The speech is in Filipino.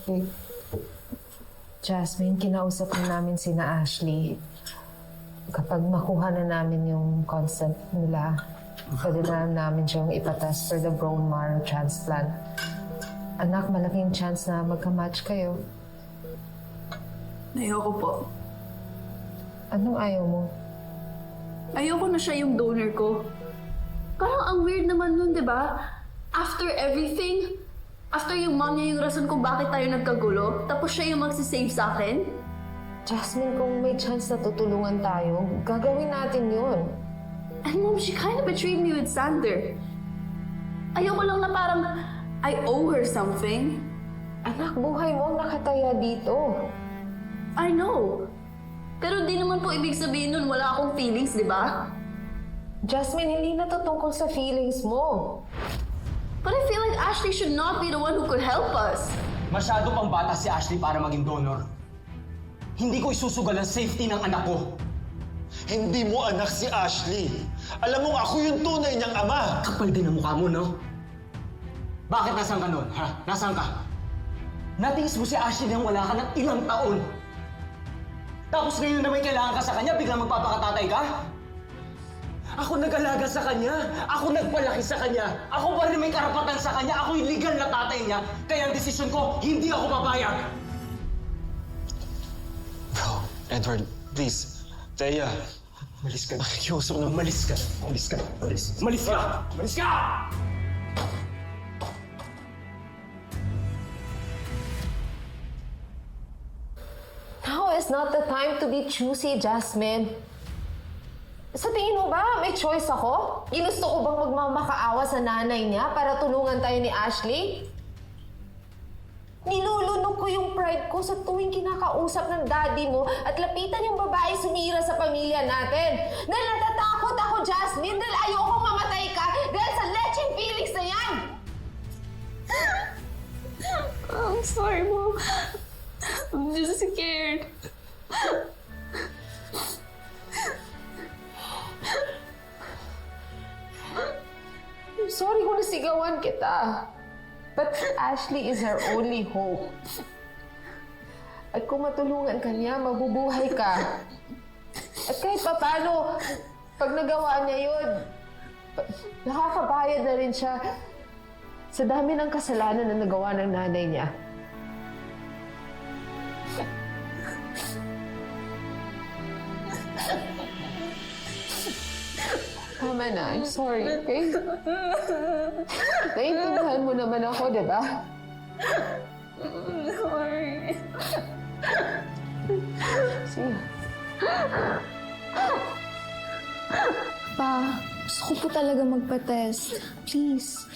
Okay. Jasmine, kinausap na namin sina Ashley. Kapag makuha na namin yung consent nila, pwede na namin siyang ipatest for the bone marrow transplant. Anak, malaking chance na magka-match kayo. Ayoko po. Anong ayaw mo? Ayoko na siya yung donor ko. Parang ang weird naman nun, di ba? After everything, after yung mom niya yung rason kung bakit tayo nagkagulo, tapos siya yung magsisave sa akin? Jasmine, kung may chance na tutulungan tayo, gagawin natin yun. And mom, she kind of betrayed me with Sander. Ayoko lang na parang I owe her something. Anak, buhay mo ang nakataya dito. I know. Pero di naman po ibig sabihin nun wala akong feelings, di ba? Jasmine, hindi na to tungkol sa feelings mo. But I feel like Ashley should not be the one who could help us. Masyado pang bata si Ashley para maging donor. Hindi ko isusugal ang safety ng anak ko. Hindi mo anak si Ashley. Alam mo, ako yung tunay niyang ama. Kapal din ang mukha mo, no? Bakit nasaan ka nun, ha? Nasaan ka? Natingis mo si Ashley nang wala ka ng ilang taon. Tapos ngayon na may kailangan ka sa kanya, biglang magpapakatatay ka? Ako nag-alaga sa kanya. Ako nagpalaki sa kanya. Ako pa rin may karapatan sa kanya. Ako yung legal na tatay niya. Kaya ang desisyon ko, hindi ako papayag. Bro, Edward, please. Teya. Malis ka na. Nakikiusap na. Malis ka. Malis ka. Malis. Malis ka! Malis ka! Now is not the time to be choosy, Jasmine. Sa tingin mo ba, may choice ako? Ginusto ko bang magmamakaawa sa nanay niya para tulungan tayo ni Ashley? Nilulunok ko yung pride ko sa tuwing kinakausap ng daddy mo at lapitan yung babae sumira sa pamilya natin. Dahil natatakot ako, Jasmine, dahil ayoko mamatay ka dahil sa lecheng feelings na yan! I'm sorry, Mom. I'm just scared. I'm sorry kung nasigawan kita. But Ashley is our only hope. At kung matulungan ka niya, mabubuhay ka. At kahit papano, pag nagawa niya yun, nakakabayad na rin siya sa dami ng kasalanan na nagawa ng nanay niya. Tama na, I'm sorry, okay? Naiintindihan mo naman ako, di ba? Sorry. Sige. Pa, gusto ko po talaga magpa-test. Please.